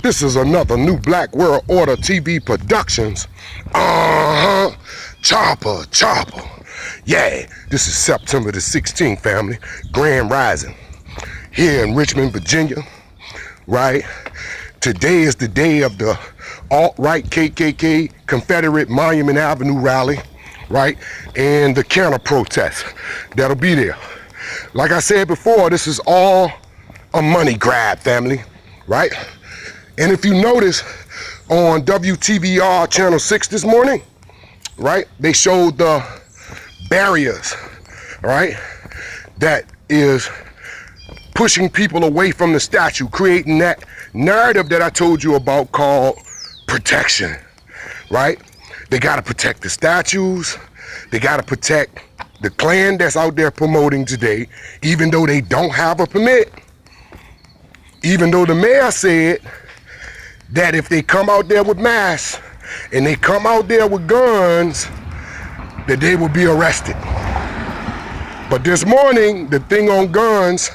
This is another New Black World Order TV Productions. Chopper. Yeah, this is September the 16th, family. Grand Rising here in Richmond, Virginia, right? Today is the day of the alt-right KKK Confederate Monument Avenue rally, right? And the counter protest that'll be there. Like I said before, this is all a money grab, family, right? And if you notice on WTVR Channel 6 this morning, right, they showed the barriers, right, that is pushing people away from the statue, creating that narrative that I told you about called protection, right? They got to protect the statues. They got to protect the Klan that's out there promoting today, even though they don't have a permit. Even though the mayor said that if they come out there with masks and they come out there with guns, that they will be arrested. But this morning, the thing on guns,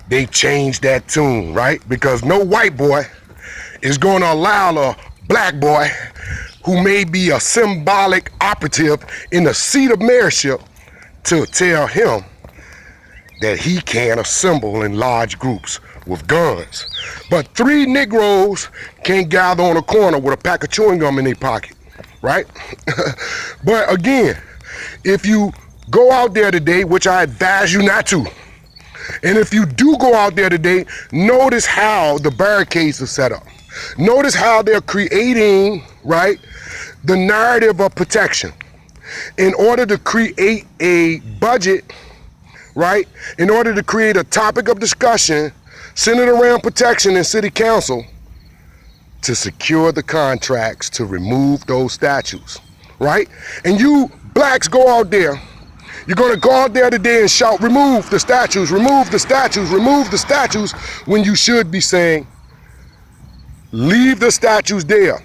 they changed that tune, right? Because no white boy is going to allow a black boy who may be a symbolic operative in the seat of mayorship to tell him that he can't assemble in large groups with guns. But 3 Negroes can't gather on a corner with a pack of chewing gum in their pocket, right? But again, if you go out there today, which I advise you not to, and if you do go out there today, notice how the barricades are set up. Notice how they're creating, right, the narrative of protection. In order to create a budget, right, in order to create a topic of discussion centered around protection in city council to secure the contracts to remove those statues, right? And you blacks go out there, you're gonna go out there today and shout, remove the statues, remove the statues, remove the statues, when you should be saying, leave the statues there.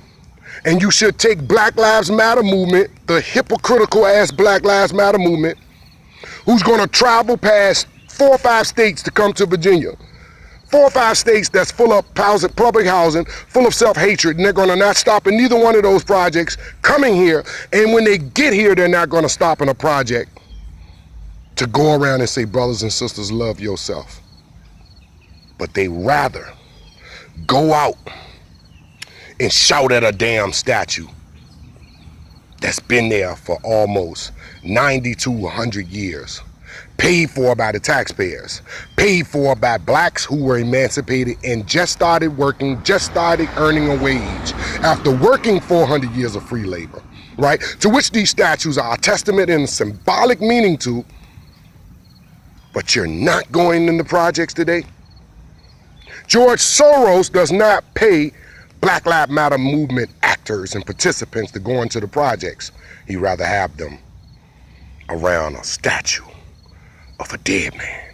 And you should take Black Lives Matter movement, the hypocritical ass Black Lives Matter movement, who's gonna travel past 4 or 5 states to come to Virginia. 4 or 5 states that's full of public housing, full of self-hatred, and they're gonna not stop in neither one of those projects coming here. And when they get here, they're not gonna stop in a project to go around and say, brothers and sisters, love yourself. But they rather go out and shout at a damn statue that's been there for almost 90 to 100 years, paid for by the taxpayers, paid for by blacks who were emancipated and just started working, just started earning a wage after working 400 years of free labor, right? To which these statues are a testament and a symbolic meaning to. But you're not going into projects today. George Soros does not pay Black Lives Matter movement actors and participants to go into the projects. He'd rather have them around a statue of a dead man,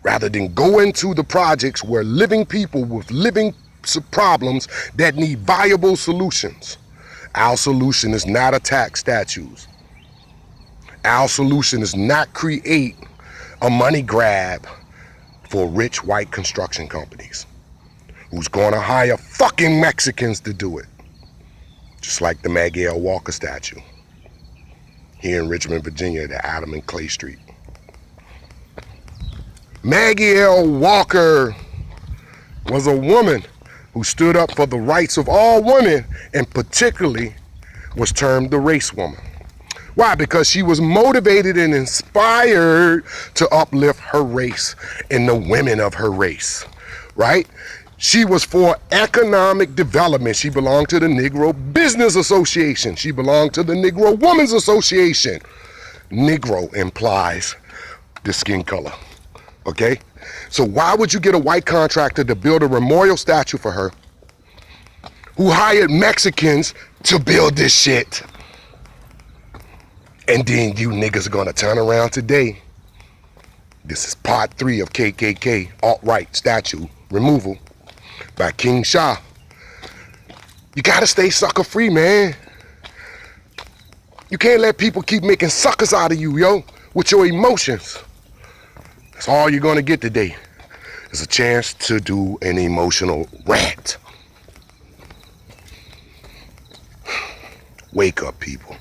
rather than go into the projects where living people with living problems that need viable solutions. Our solution is not attack statues. Our solution is not create a money grab for rich white construction companies who's going to hire fucking Mexicans to do it. Just like the Maggie L. Walker statue here in Richmond, Virginia, the Adam and Clay Street. Maggie L. Walker was a woman who stood up for the rights of all women, and particularly was termed the race woman. Why? Because she was motivated and inspired to uplift her race and the women of her race, right? She was for economic development. She belonged to the Negro Business Association. She belonged to the Negro Women's Association. Negro implies the skin color, okay? So why would you get a white contractor to build a memorial statue for her who hired Mexicans to build this shit? And then you niggas are gonna turn around today. This is part 3 of KKK alt-right statue removal by King Sha. You gotta stay sucker free, man. You can't let people keep making suckers out of you, yo, with your emotions. That's all you're gonna get today. It's a chance to do an emotional rant. Wake up, people.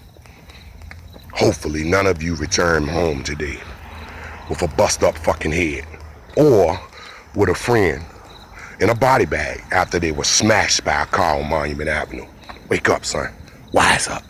Hopefully none of you return home today with a bust up fucking head or with a friend in a body bag after they were smashed by a car on Monument Avenue. Wake up, son. Wise up.